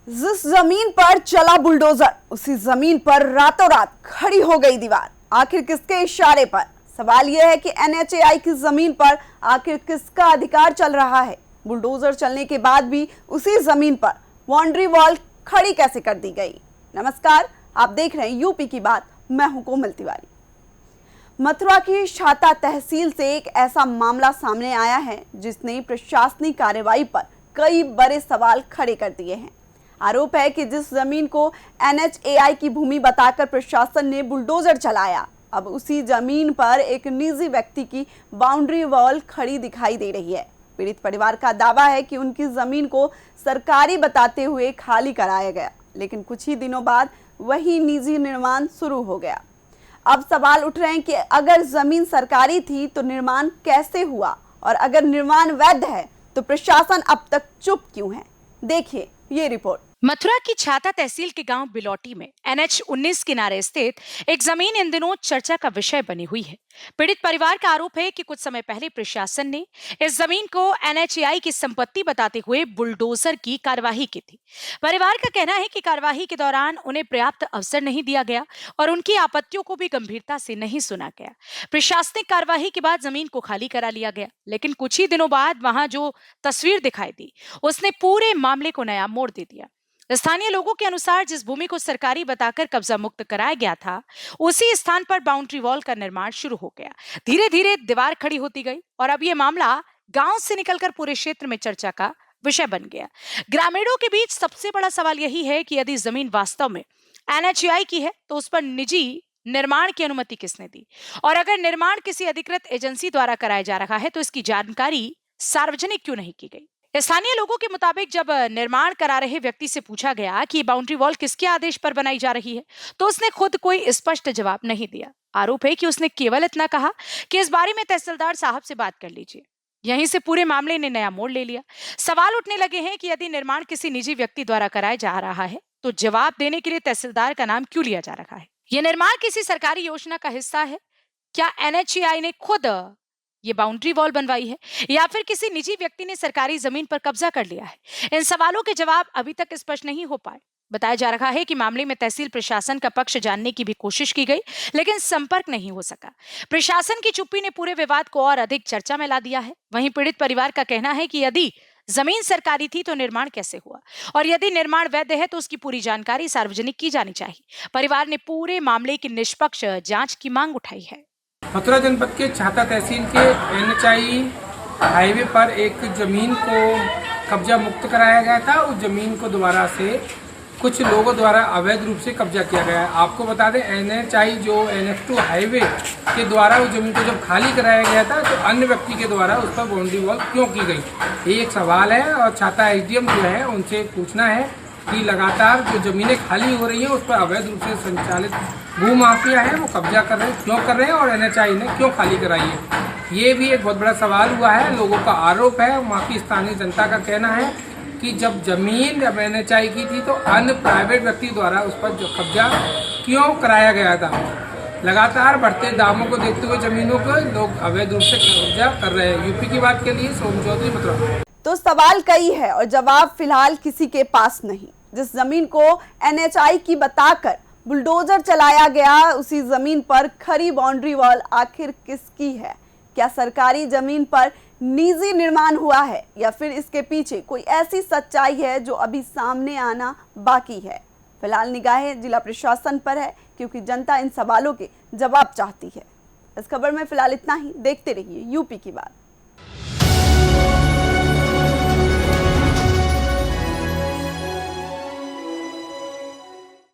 जिस जमीन पर चला बुलडोजर, उसी जमीन पर रातों रात खड़ी हो गई दीवार। आखिर किसके इशारे पर? सवाल यह है कि एनएचएआई की जमीन पर आखिर किसका अधिकार चल रहा है? बुलडोजर चलने के बाद भी उसी जमीन पर बाउंड्री वॉल खड़ी कैसे कर दी गई? नमस्कार, आप देख रहे हैं यूपी की बात। मैं हूं कोमल तिवारी। मथुरा की छाता तहसील से एक ऐसा मामला सामने आया है जिसने प्रशासनिक कार्रवाई पर कई बड़े सवाल खड़े कर दिए हैं। आरोप है कि जिस जमीन को एनएचएआई की भूमि बताकर प्रशासन ने बुलडोजर चलाया, अब उसी जमीन पर एक निजी व्यक्ति की बाउंड्री वॉल खड़ी दिखाई दे रही है। पीड़ित परिवार का दावा है कि उनकी जमीन को सरकारी बताते हुए खाली कराया गया, लेकिन कुछ ही दिनों बाद वही निजी निर्माण शुरू हो गया। अब सवाल उठ रहे हैं कि अगर जमीन सरकारी थी तो निर्माण कैसे हुआ, और अगर निर्माण वैध है तो प्रशासन अब तक चुप क्यों है? देखिए ये रिपोर्ट। मथुरा की छाता तहसील के गांव बिलौटी में NH-19 किनारे स्थित एक जमीन इन दिनों चर्चा का विषय बनी हुई है। पीड़ित परिवार का आरोप है कि कुछ समय पहले प्रशासन ने इस जमीन को NHAI की संपत्ति बताते हुए बुलडोजर की कार्यवाही की थी। परिवार का कहना है कि कार्यवाही के दौरान उन्हें पर्याप्त अवसर नहीं दिया गया और उनकी आपत्तियों को भी गंभीरता से नहीं सुना गया। प्रशासनिक कार्यवाही के बाद जमीन को खाली करा लिया गया, लेकिन कुछ ही दिनों बाद वहां जो तस्वीर दिखाई दी उसने पूरे मामले को नया मोड़ दे दिया। स्थानीय लोगों के अनुसार जिस भूमि को सरकारी बताकर कब्जा मुक्त कराया गया था, उसी स्थान पर बाउंड्री वॉल का निर्माण शुरू हो गया। धीरे धीरे दीवार खड़ी होती गई और अब ये मामला गांव से निकलकर पूरे क्षेत्र में चर्चा का विषय बन गया। ग्रामीणों के बीच सबसे बड़ा सवाल यही है कि यदि जमीन वास्तव में एनएचएआई की है तो उस पर निजी निर्माण की अनुमति किसने दी, और अगर निर्माण किसी अधिकृत एजेंसी द्वारा कराया जा रहा है तो इसकी जानकारी सार्वजनिक क्यों नहीं की गई? स्थानीय लोगों के मुताबिक जब निर्माण करा रहे व्यक्ति से पूछा गया कि बाउंड्री वॉल किसके आदेश पर बनाई जा रही है, तो उसने खुद कोई स्पष्ट जवाब नहीं दिया। आरोप है कि उसने केवल इतना कहा कि इस बारे में तहसीलदार साहब से बात कर लीजिए। यहीं से पूरे मामले ने नया मोड़ ले लिया। सवाल उठने लगे हैं कि यदि निर्माण किसी निजी व्यक्ति द्वारा कराया जा रहा है तो जवाब देने के लिए तहसीलदार का नाम क्यों लिया जा रहा है? यह निर्माण किसी सरकारी योजना का हिस्सा है? क्या एनएचएआई ने खुद ये बाउंड्री वॉल बनवाई है, या फिर किसी निजी व्यक्ति ने सरकारी जमीन पर कब्जा कर लिया है? इन सवालों के जवाब अभी तक स्पष्ट नहीं हो पाए। बताया जा रहा है कि मामले में तहसील प्रशासन का पक्ष जानने की भी कोशिश की गई, लेकिन संपर्क नहीं हो सका। प्रशासन की चुप्पी ने पूरे विवाद को और अधिक चर्चा में ला दिया है। वहीं पीड़ित परिवार का कहना है कि यदि जमीन सरकारी थी तो निर्माण कैसे हुआ, और यदि निर्माण वैध है तो उसकी पूरी जानकारी सार्वजनिक की जानी चाहिए। परिवार ने पूरे मामले की निष्पक्ष जांच की मांग उठाई है। मथुरा जनपद के छाता तहसील के एनएचआई हाईवे पर एक जमीन को कब्जा मुक्त कराया गया था। उस जमीन को दोबारा से कुछ लोगों द्वारा अवैध रूप से कब्जा किया गया है। आपको बता दें, एनएचआई जो NH2 हाईवे के द्वारा उस जमीन को जब खाली कराया गया था तो अन्य व्यक्ति के द्वारा उस पर बाउंड्री वॉल क्यों की गई, ये एक सवाल है। और छाता एसडीएम जो है उनसे पूछना है कि लगातार जो जमीनें खाली हो रही हैं उस पर अवैध रूप से संचालित भू माफिया है वो कब्जा कर रहे हैं, क्यों कर रहे हैं, और एनएचआई ने क्यों खाली कराई है, ये भी एक बहुत बड़ा सवाल हुआ है। लोगों का आरोप है, वहाँ की स्थानीय जनता का कहना है कि जब जमीन एनएचआई की थी तो अन्य प्राइवेट व्यक्ति द्वारा उस पर जो कब्जा क्यों कराया गया था। लगातार बढ़ते दामों को देखते हुए जमीनों को लोग अवैध रूप से कब्जा कर रहे हैं। यूपी की बात के लिए सोम चौधरी, मथुरा। तो सवाल कई है और जवाब फिलहाल किसी के पास नहीं। जिस जमीन को एनएचआई की बताकर बुलडोजर चलाया गया, उसी जमीन पर खड़ी बाउंड्री वॉल आखिर किसकी है? क्या सरकारी जमीन पर निजी निर्माण हुआ है, या फिर इसके पीछे कोई ऐसी सच्चाई है जो अभी सामने आना बाकी है? फिलहाल निगाहें जिला प्रशासन पर है, क्योंकि जनता इन सवालों के जवाब चाहती है। इस खबर में फिलहाल इतना ही। देखते रहिए यूपी की बात।